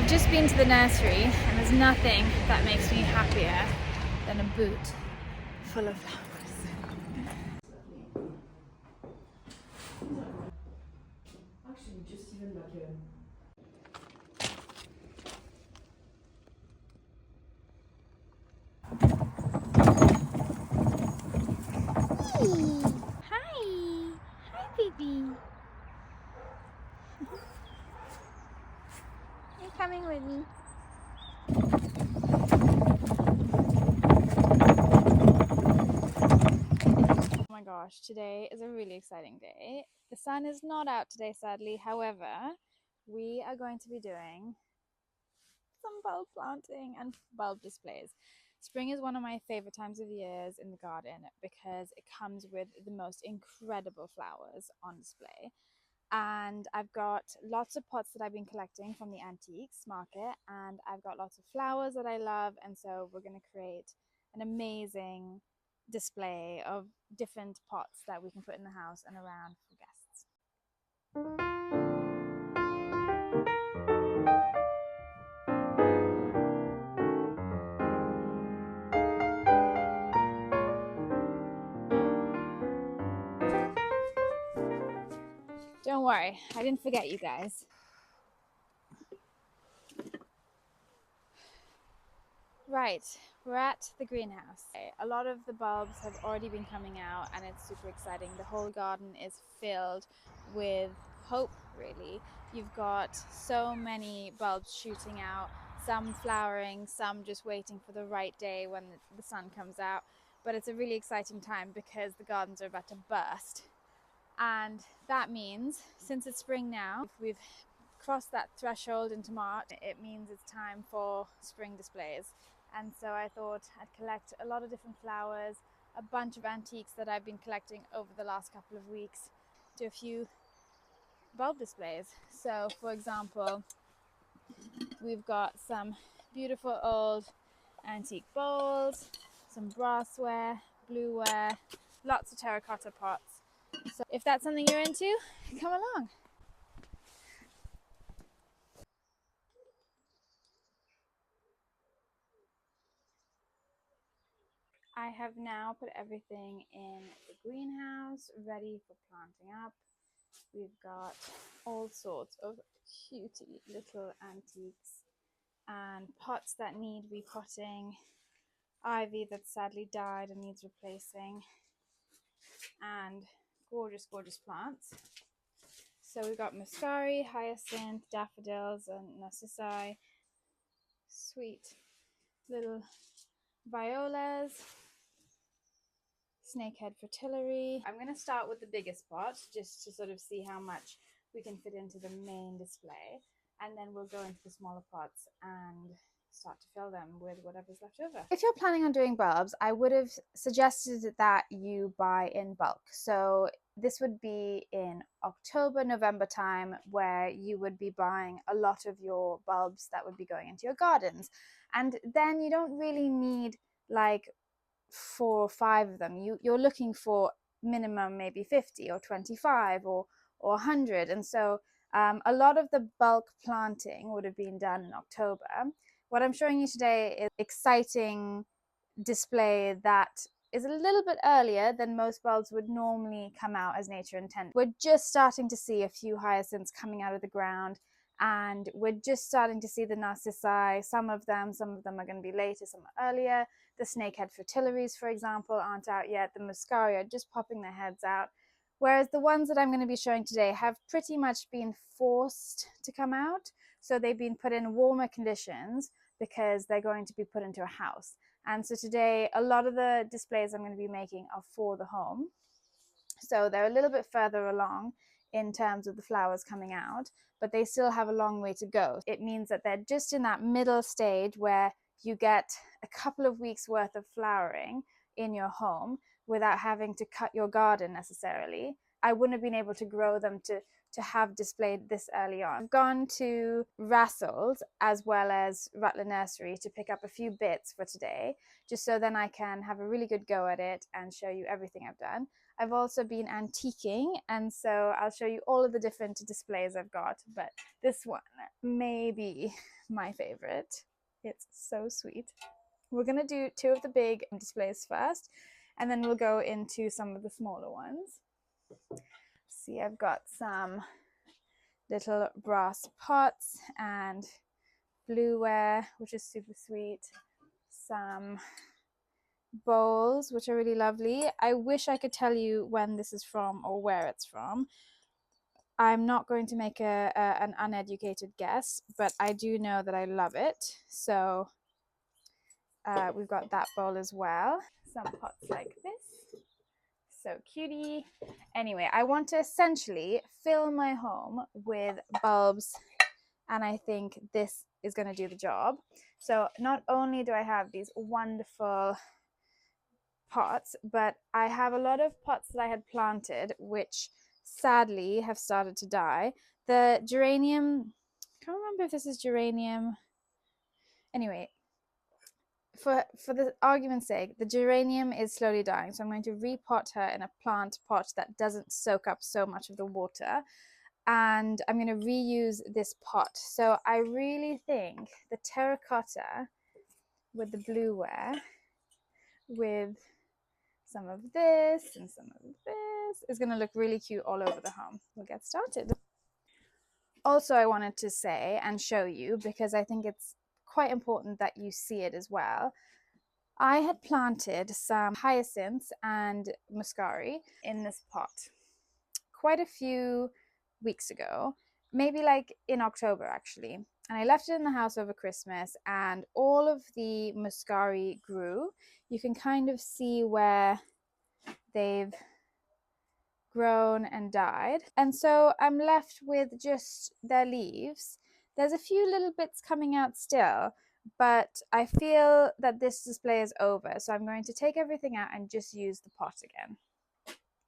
I've just been to the nursery and there's nothing that makes me happier than a boot full of flowers. Actually, just even like a... Hi! Hi, baby! You're coming with me. Oh my gosh, today is a really exciting day. The sun is not out today, sadly. However, we are going to be doing some bulb planting and bulb displays. Spring is one of my favorite times of years in the garden because it comes with the most incredible flowers on display. And I've got lots of pots that I've been collecting from the antiques market, and I've got lots of flowers that I love, and so we're going to create an amazing display of different pots that we can put in the house and around for guests. Don't worry, I didn't forget you guys. Right, we're at the greenhouse. A lot of the bulbs have already been coming out and it's super exciting. The whole garden is filled with hope, really. You've got so many bulbs shooting out, some flowering, some just waiting for the right day when the sun comes out. But it's a really exciting time because the gardens are about to burst. And that means, since it's spring now, we've crossed that threshold into March, it means it's time for spring displays. And so I thought I'd collect a lot of different flowers, a bunch of antiques that I've been collecting over the last couple of weeks, do a few bulb displays. So for example, we've got some beautiful old antique bowls, some brassware, blueware, lots of terracotta pots. So if that's something you're into, come along. I have now put everything in the greenhouse, ready for planting up. We've got all sorts of cutie little antiques and pots that need repotting, ivy that sadly died and needs replacing, and gorgeous, gorgeous plants. So we've got muscari, hyacinth, daffodils, and narcissi, sweet little violas, snakehead fritillary. I'm going to start with the biggest pot just to sort of see how much we can fit into the main display, and then we'll go into the smaller pots and start to fill them with whatever's left over. If you're planning on doing bulbs, I would have suggested that you buy in bulk. So this would be in October, November time, where you would be buying a lot of your bulbs that would be going into your gardens. And then you don't really need like 4 or 5 of them. You're looking for minimum maybe 50 or 25 or 100. And so a lot of the bulk planting would have been done in October. What I'm showing you today is exciting display that is a little bit earlier than most bulbs would normally come out as nature intended. We're just starting to see a few hyacinths coming out of the ground, and we're just starting to see the narcissi. Some of them are going to be later, some are earlier. The snakehead fritillaries, for example, aren't out yet. The muscari are just popping their heads out. Whereas the ones that I'm going to be showing today have pretty much been forced to come out. So they've been put in warmer conditions because they're going to be put into a house. And so today, a lot of the displays I'm going to be making are for the home. So they're a little bit further along in terms of the flowers coming out, but they still have a long way to go. It means that they're just in that middle stage where you get a couple of weeks worth of flowering in your home without having to cut your garden necessarily. I wouldn't have been able to grow them to have displayed this early on. I've gone to Rassel's as well as Rutland Nursery to pick up a few bits for today, just so then I can have a really good go at it and show you everything I've done. I've also been antiquing, and so I'll show you all of the different displays I've got, but this one may be my favorite. It's so sweet. We're going to do 2 of the big displays first, and then we'll go into some of the smaller ones. See, I've got some little brass pots and blueware, which is super sweet. Some bowls, which are really lovely. I wish I could tell you when this is from or where it's from. I'm not going to make an uneducated guess, but I do know that I love it. So we've got that bowl as well. Some pots like this. So cutie. Anyway, I want to essentially fill my home with bulbs, and I think this is going to do the job. So not only do I have these wonderful pots, but I have a lot of pots that I had planted which sadly have started to die. The geranium, I can't remember if this is geranium. Anyway, for the argument's sake, the geranium is slowly dying, so I'm going to repot her in a plant pot that doesn't soak up so much of the water, and I'm going to reuse this pot. So I really think the terracotta with the blueware, with some of this and some of this, is going to look really cute all over the home. We'll get started. Also, I wanted to say and show you, because I think it's quite important that you see it as well, I had planted some hyacinths and muscari in this pot quite a few weeks ago, maybe like in October actually. And I left it in the house over Christmas, and all of the muscari grew. You can kind of see where they've grown and died. And so I'm left with just their leaves. There's a few little bits coming out still, but I feel that this display is over. So I'm going to take everything out and just use the pot again.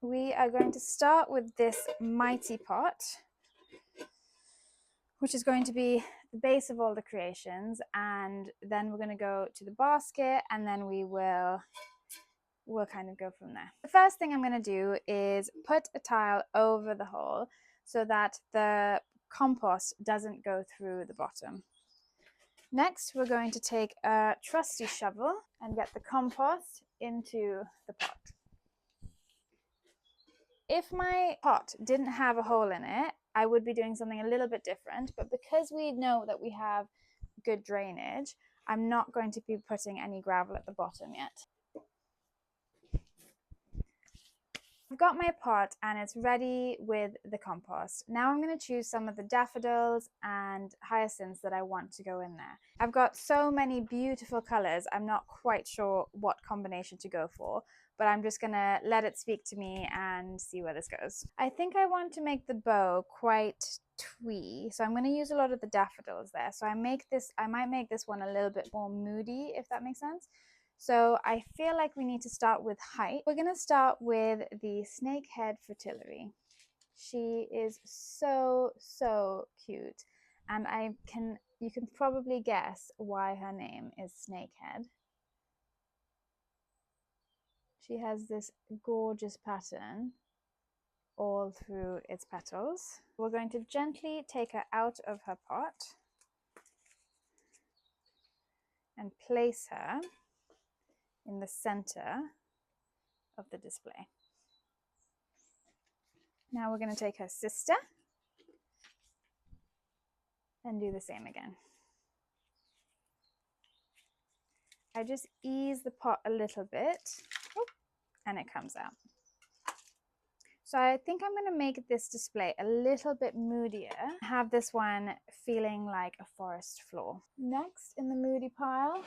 We are going to start with this mighty pot, which is going to be the base of all the creations. And then we're going to go to the basket, and then we'll kind of go from there. The first thing I'm going to do is put a tile over the hole so that the compost doesn't go through the bottom. Next, we're going to take a trusty shovel and get the compost into the pot. If my pot didn't have a hole in it, I would be doing something a little bit different, but because we know that we have good drainage, I'm not going to be putting any gravel at the bottom yet. I've got my pot and it's ready with the compost. Now I'm going to choose some of the daffodils and hyacinths that I want to go in there. I've got so many beautiful colors, I'm not quite sure what combination to go for, but I'm just going to let it speak to me and see where this goes. I think I want to make the bow quite twee, so I'm going to use a lot of the daffodils there. So I might make this one a little bit more moody, if that makes sense. So I feel like we need to start with height. We're going to start with the snakehead fritillary. She is so, so cute. And you can probably guess why her name is Snakehead. She has this gorgeous pattern all through its petals. We're going to gently take her out of her pot and place her in the center of the display. Now we're going to take her sister and do the same again. I just ease the pot a little bit, and it comes out. So I think I'm going to make this display a little bit moodier, have this one feeling like a forest floor. Next in the moody pile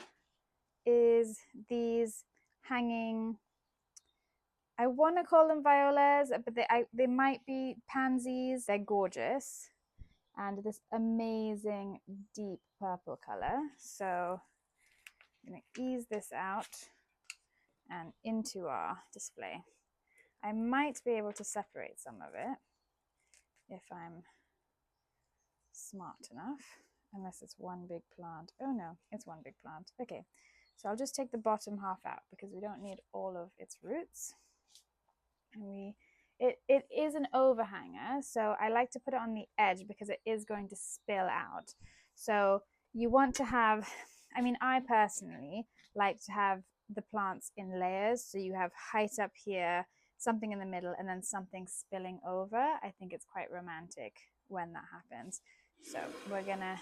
is these hanging, I want to call them violas, but they might be pansies. They're gorgeous, and this amazing deep purple color. So I'm going to ease this out and into our display. I might be able to separate some of it if I'm smart enough, unless it's one big plant. Oh no, it's one big plant. Okay, so I'll just take the bottom half out because we don't need all of its roots. And it is an overhanger, so I like to put it on the edge because it is going to spill out. So you want to have, I mean, I personally like to have the plants in layers, so you have height up here, something in the middle, and then something spilling over. I think it's quite romantic when that happens. So we're gonna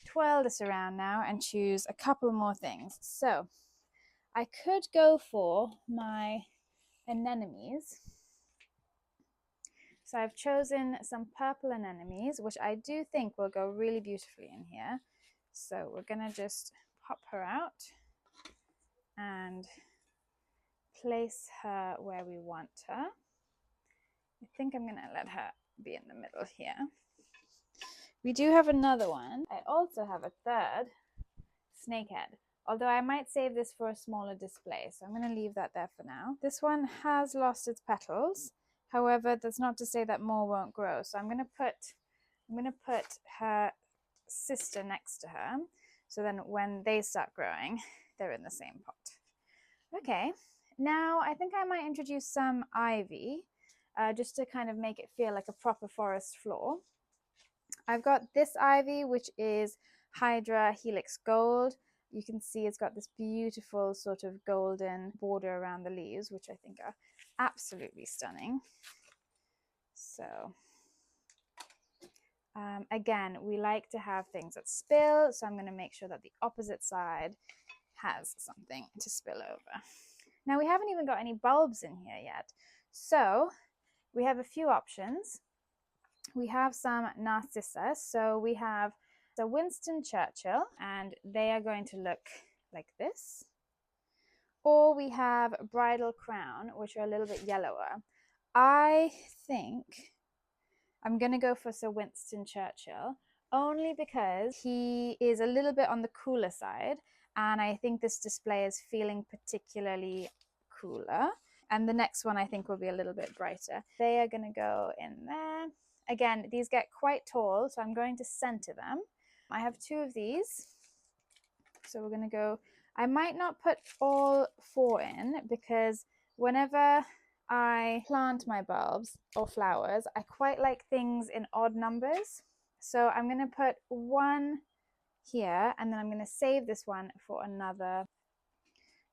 twirl this around now and choose a couple more things. So I could go for my anemones. So I've chosen some purple anemones, which I do think will go really beautifully in here. So we're gonna just pop her out and place her where we want her. I think I'm gonna let her be in the middle here. We do have another one. I also have a third snakehead, although I might save this for a smaller display, so I'm going to leave that there for now. This one has lost its petals. However, that's not to say that more won't grow. So I'm going to put her sister next to her, so then when they start growing, they're in the same pot. Okay, now I think I might introduce some ivy, just to kind of make it feel like a proper forest floor. I've got this ivy, which is Hydra Helix Gold. You can see it's got this beautiful sort of golden border around the leaves, which I think are absolutely stunning. So again, we like to have things that spill, so I'm going to make sure that the opposite side has something to spill over. Now, we haven't even got any bulbs in here yet, so we have a few options. We have some narcissus, so we have the Winston Churchill, and they are going to look like this. Or we have Bridal Crown, which are a little bit yellower. I think I'm going to go for Sir Winston Churchill, only because he is a little bit on the cooler side, and I think this display is feeling particularly cooler. And the next one I think will be a little bit brighter. They are going to go in there. Again, these get quite tall, so I'm going to center them. I have two of these. So we're going to go, I might not put all four in, because whenever I plant my bulbs or flowers, I quite like things in odd numbers. So I'm going to put one here, and then I'm going to save this one for another.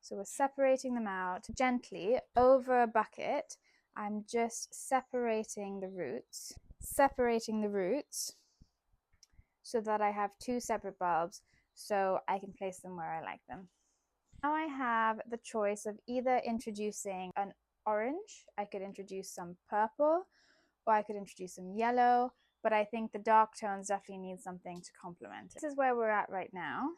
So we're separating them out gently over a bucket. I'm just separating the roots so that I have two separate bulbs, so I can place them where I like them. Now I have the choice of either introducing an orange, I could introduce some purple, or I could introduce some yellow, but I think the dark tones definitely need something to complement it. This is where we're at right now.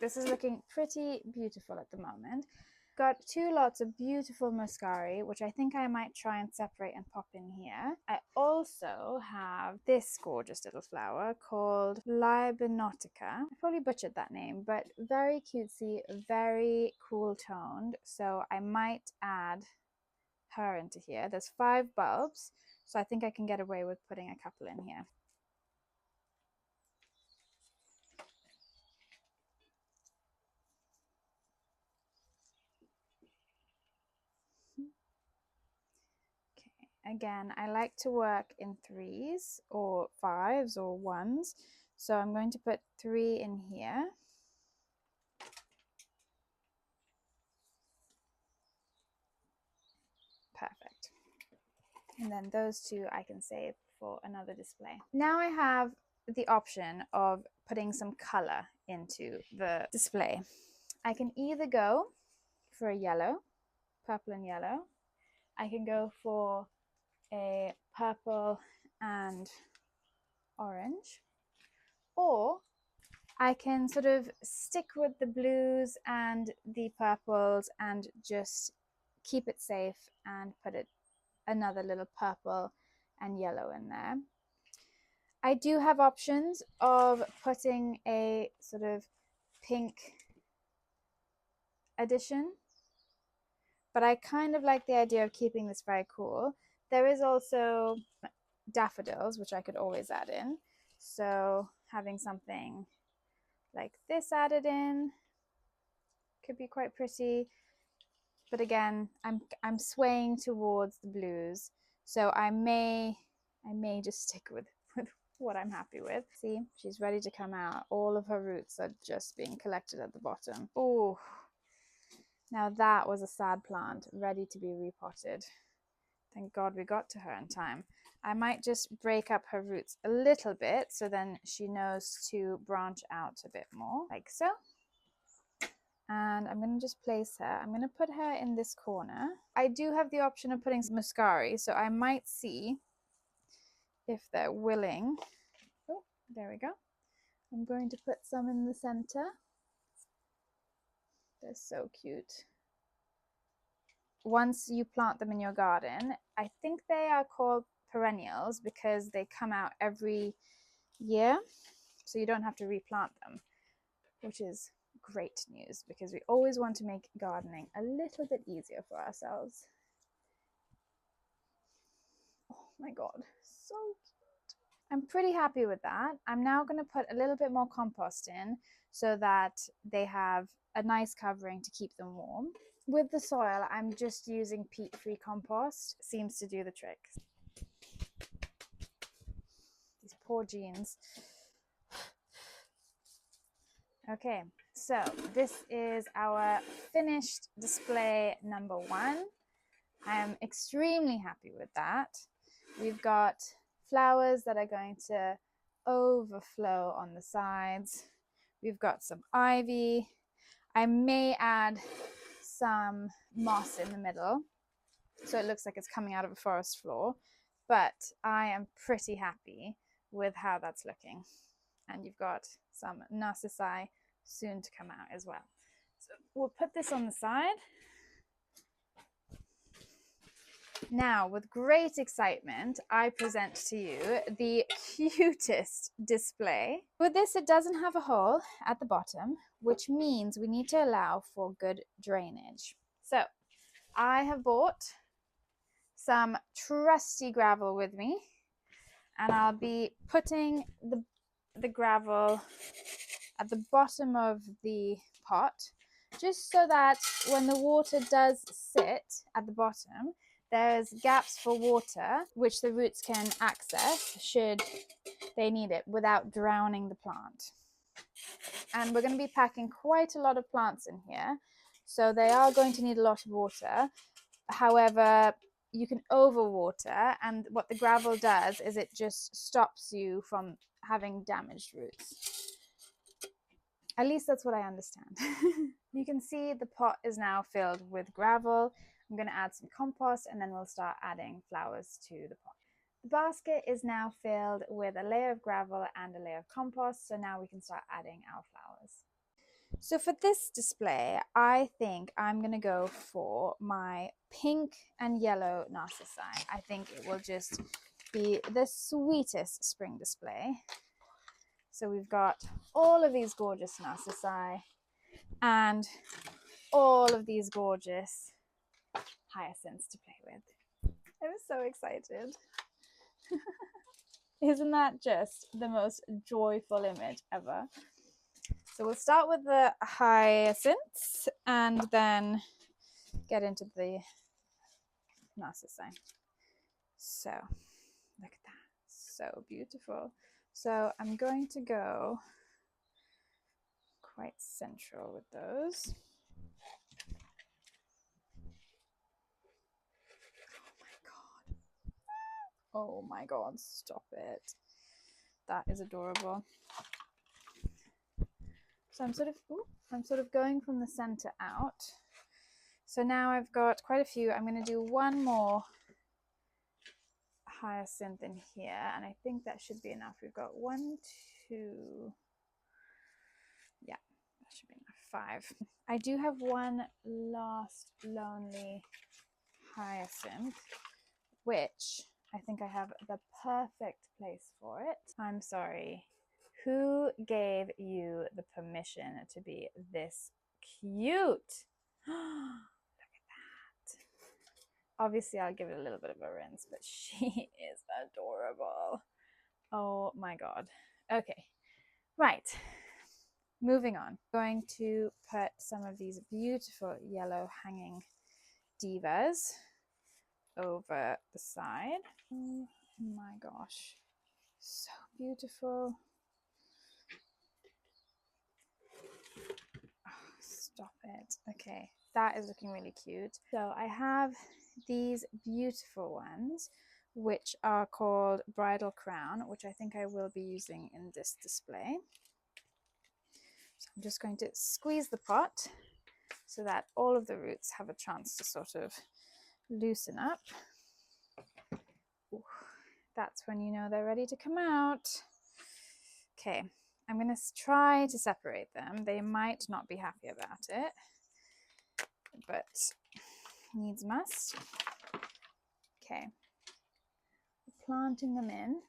This is looking pretty beautiful at the moment. Got two lots of beautiful muscari, which I think I might try and separate and pop in here. I also have this gorgeous little flower called Libanotica. I probably butchered that name, but very cutesy, very cool toned. So I might add her into here. There's 5 bulbs, so I think I can get away with putting a couple in here. Again, I like to work in 3s or 5s or 1s. So I'm going to put 3 in here. Perfect. And then those 2 I can save for another display. Now I have the option of putting some color into the display. I can either go for a yellow, purple and yellow. I can go for a purple and orange, or I can sort of stick with the blues and the purples and just keep it safe and put another little purple and yellow in there. I do have options of putting a sort of pink addition, but I kind of like the idea of keeping this very cool. There is also daffodils, which I could always add in. So having something like this added in could be quite pretty. but again, I'm swaying towards the blues, so I may just stick with what I'm happy with. See, she's ready to come out. All of her roots are just being collected at the bottom. Oh, now that was a sad plant ready to be repotted. Thank God we got to her in time. I might just break up her roots a little bit so then she knows to branch out a bit more, like so. And I'm going to just place her. I'm going to put her in this corner. I do have the option of putting some muscari, so I might see if they're willing. Oh, there we go. I'm going to put some in the center. They're so cute. Once you plant them in your garden, I think they are called perennials because they come out every year, so you don't have to replant them, which is great news because we always want to make gardening a little bit easier for ourselves. Oh my God, so cute. I'm pretty happy with that. I'm now going to put a little bit more compost in so that they have a nice covering to keep them warm. With the soil, I'm just using peat-free compost. It seems to do the trick. These poor jeans. Okay, so this is our finished display number 1. I am extremely happy with that. We've got flowers that are going to overflow on the sides. We've got some ivy. I may add some moss in the middle so it looks like it's coming out of a forest floor, but I am pretty happy with how that's looking. And you've got some narcissi soon to come out as well. So we'll put this on the side. Now, with great excitement, I present to you the cutest display. With this, it doesn't have a hole at the bottom, which means we need to allow for good drainage. So I have bought some trusty gravel with me, and I'll be putting the gravel at the bottom of the pot, just so that when the water does sit at the bottom, there's gaps for water which the roots can access should they need it without drowning the plant. And we're going to be packing quite a lot of plants in here, so they are going to need a lot of water. However, you can overwater, and what the gravel does is it just stops you from having damaged roots. At least that's what I understand. You can see the pot is now filled with gravel. I'm going to add some compost and then we'll start adding flowers to the pot. The basket is now filled with a layer of gravel and a layer of compost, so now we can start adding our flowers. So for this display, I think I'm going to go for my pink and yellow narcissi. I think it will just be the sweetest spring display. So we've got all of these gorgeous narcissi and all of these gorgeous hyacinths to play with. I'm so excited. Isn't that just the most joyful image ever? So we'll start with the hyacinths and then get into the narcissi. So look at that, so beautiful. So I'm going to go quite central with those. Oh my god, stop it. That is adorable. So I'm sort of going from the center out. So now I've got quite a few. I'm going to do one more hyacinth in here, and I think that should be enough. We've got 1, 2, yeah, that should be enough. 5. I do have one last lonely hyacinth, which I think I have the perfect place for it. I'm sorry, who gave you the permission to be this cute? Look at that. Obviously, I'll give it a little bit of a rinse, but she is adorable. Oh my god. Okay, right. Moving on. I'm going to put some of these beautiful yellow hanging divas over the side. Oh my gosh, so beautiful. Oh, stop it. Okay, that is looking really cute. So I have these beautiful ones which are called Bridal Crown, which I think I will be using in this display. So I'm just going to squeeze the pot so that all of the roots have a chance to sort of loosen up. Ooh, that's when you know they're ready to come out. Okay, I'm going to try to separate them. They might not be happy about it, but needs must. Okay, planting them in.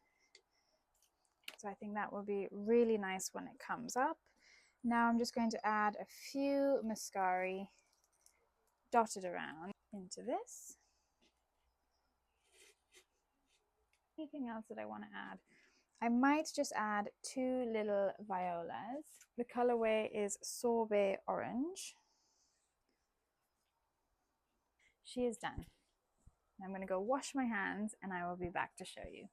So I think that will be really nice when it comes up. Now I'm just going to add a few muscari dotted around into this. Anything else that I want to add? I might just add 2 little violas. The colorway is sorbet orange. She is done. I'm going to go wash my hands and I will be back to show you.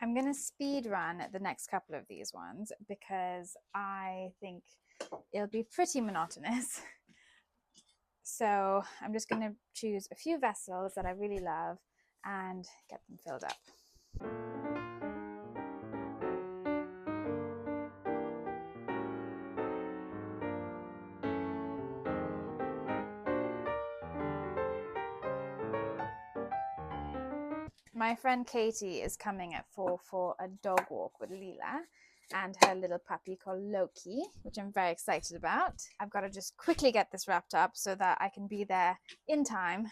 I'm going to speed run the next couple of these ones because I think it'll be pretty monotonous. So I'm just going to choose a few vessels that I really love and get them filled up. My friend Katie is coming at 4 for a dog walk with Lila and her little puppy called Loki, which I'm very excited about. I've got to just quickly get this wrapped up so that I can be there in time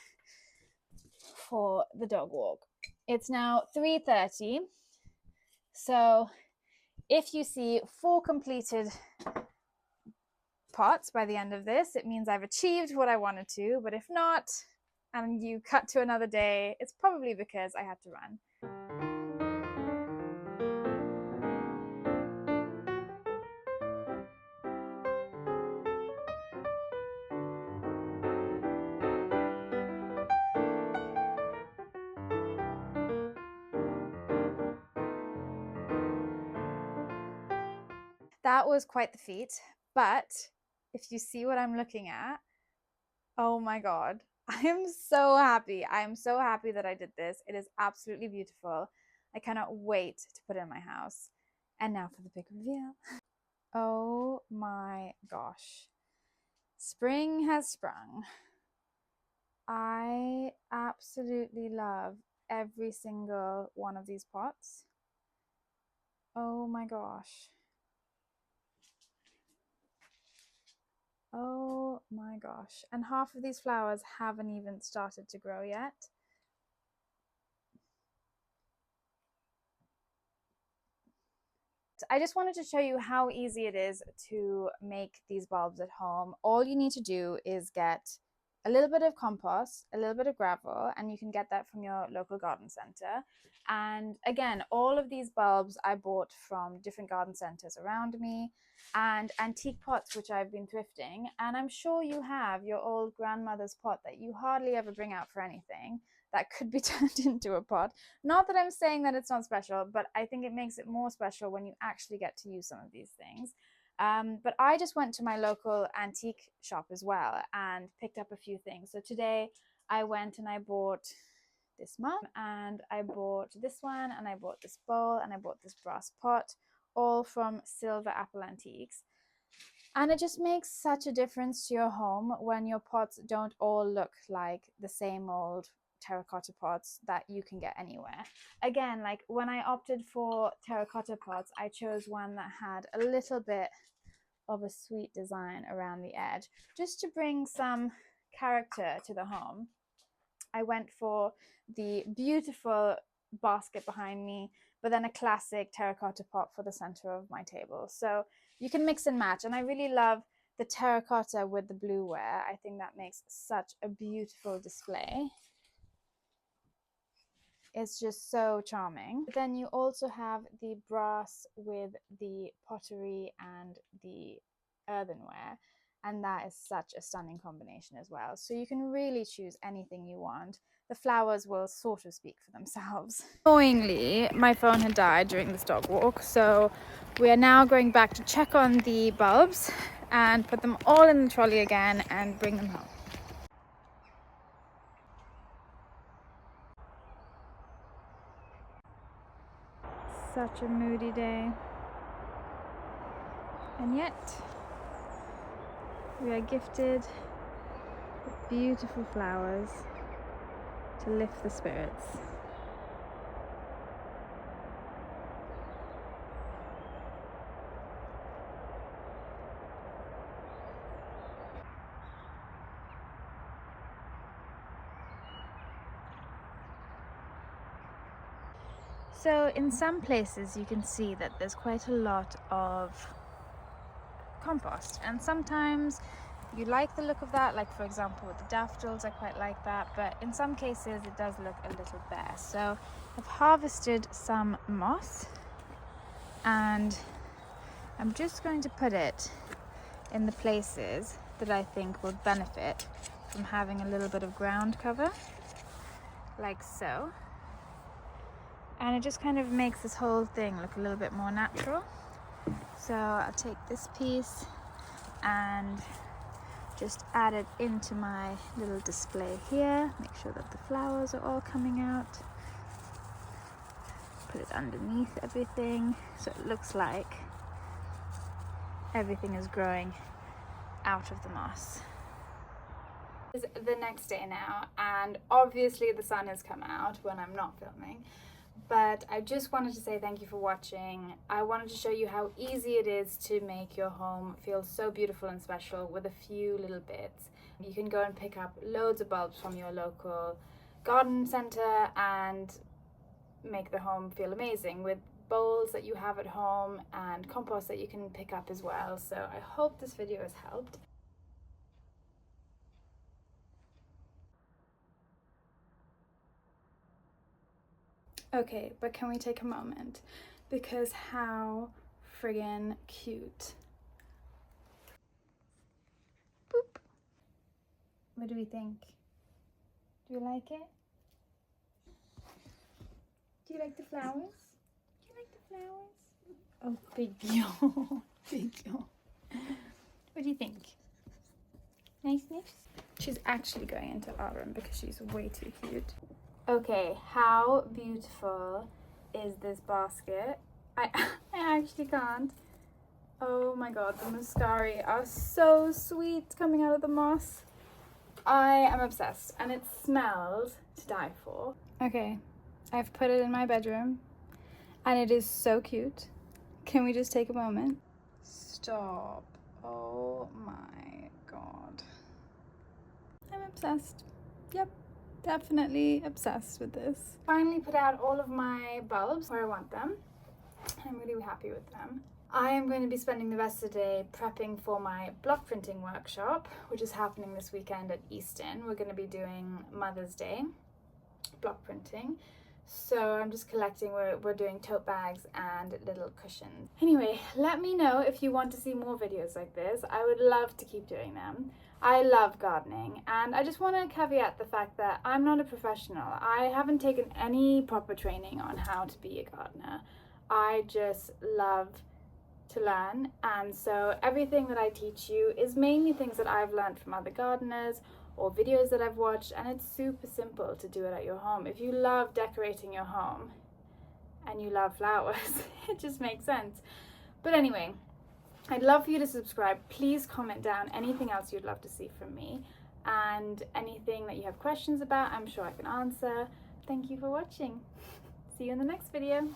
for the dog walk. It's now 3:30, so if you see 4 completed pots by the end of this, it means I've achieved what I wanted to, but if not, and you cut to another day, it's probably because I had to run. That was quite the feat, but if you see what I'm looking at, oh my god, I am so happy. I am so happy that I did this. It is absolutely beautiful. I cannot wait to put it in my house. And now for the big reveal. Oh my gosh. Spring has sprung. I absolutely love every single one of these pots. Oh my gosh. Oh my gosh. And half of these flowers haven't even started to grow yet. I just wanted to show you how easy it is to make these bulbs at home. All you need to do is get a little bit of compost, a little bit of gravel, and you can get that from your local garden center. And again, all of these bulbs I bought from different garden centers around me and antique pots, which I've been thrifting. And I'm sure you have your old grandmother's pot that you hardly ever bring out for anything that could be turned into a pot. Not that I'm saying that it's not special, but I think it makes it more special when you actually get to use some of these things. But I just went to my local antique shop as well and picked up a few things. So today I went and I bought this mug and I bought this one and I bought this bowl and I bought this brass pot, all from Silver Apple Antiques. And it just makes such a difference to your home when your pots don't all look like the same old terracotta pots that you can get anywhere. Again, like when I opted for terracotta pots, I chose one that had a little bit of a sweet design around the edge, just to bring some character to the home. I went for the beautiful basket behind me, but then a classic terracotta pot for the center of my table. So you can mix and match, and I really love the terracotta with the blueware. I think that makes such a beautiful display. It's just so charming. But then you also have the brass with the pottery and the earthenware, and that is such a stunning combination as well. So you can really choose anything you want. The flowers will sort of speak for themselves. Annoyingly, my phone had died during this dog walk, so we are now going back to check on the bulbs and put them all in the trolley again and bring them home. Such a moody day, and yet we are gifted with beautiful flowers to lift the spirits. So in some places you can see that there's quite a lot of compost, and sometimes you like the look of that, like for example with the daffodils I quite like that, but in some cases it does look a little bare. So I've harvested some moss and I'm just going to put it in the places that I think will benefit from having a little bit of ground cover, like so. And it just kind of makes this whole thing look a little bit more natural. So I'll take this piece and just add it into my little display here. Make sure that the flowers are all coming out. Put it underneath everything so it looks like everything is growing out of the moss. It's the next day now, and obviously the sun has come out when I'm not filming. But I just wanted to say thank you for watching. I wanted to show you how easy it is to make your home feel so beautiful and special with a few little bits. You can go and pick up loads of bulbs from your local garden centre and make the home feel amazing with bowls that you have at home and compost that you can pick up as well. So I hope this video has helped. Okay, but can we take a moment? Because how friggin' cute. Boop. What do we think? Do you like it? Do you like the flowers? Do you like the flowers? Oh, big yawn. Big yawn. What do you think? Nice sniffs? She's actually going into our room because she's way too cute. Okay, how beautiful is this basket? I actually can't. Oh my god, the muscari are so sweet coming out of the moss. I am obsessed, and it smells to die for. Okay, I've put it in my bedroom and it is so cute. Can we just take a moment? Stop. Oh my god. I'm obsessed. Yep. Definitely obsessed with this. Finally put out all of my bulbs where I want them. I'm really happy with them. I am going to be spending the rest of the day prepping for my block printing workshop, which is happening this weekend at Easton. We're going to be doing Mother's Day block printing. So I'm just collecting, we're doing tote bags and little cushions. Anyway, let me know if you want to see more videos like this. I would love to keep doing them. I love gardening, and I just want to caveat the fact that I'm not a professional. I haven't taken any proper training on how to be a gardener. I just love to learn, and so everything that I teach you is mainly things that I've learned from other gardeners or videos that I've watched, and it's super simple to do it at your home. If you love decorating your home and you love flowers, it just makes sense. But anyway, I'd love for you to subscribe. Please comment down anything else you'd love to see from me, and anything that you have questions about, I'm sure I can answer. Thank you for watching. See you in the next video.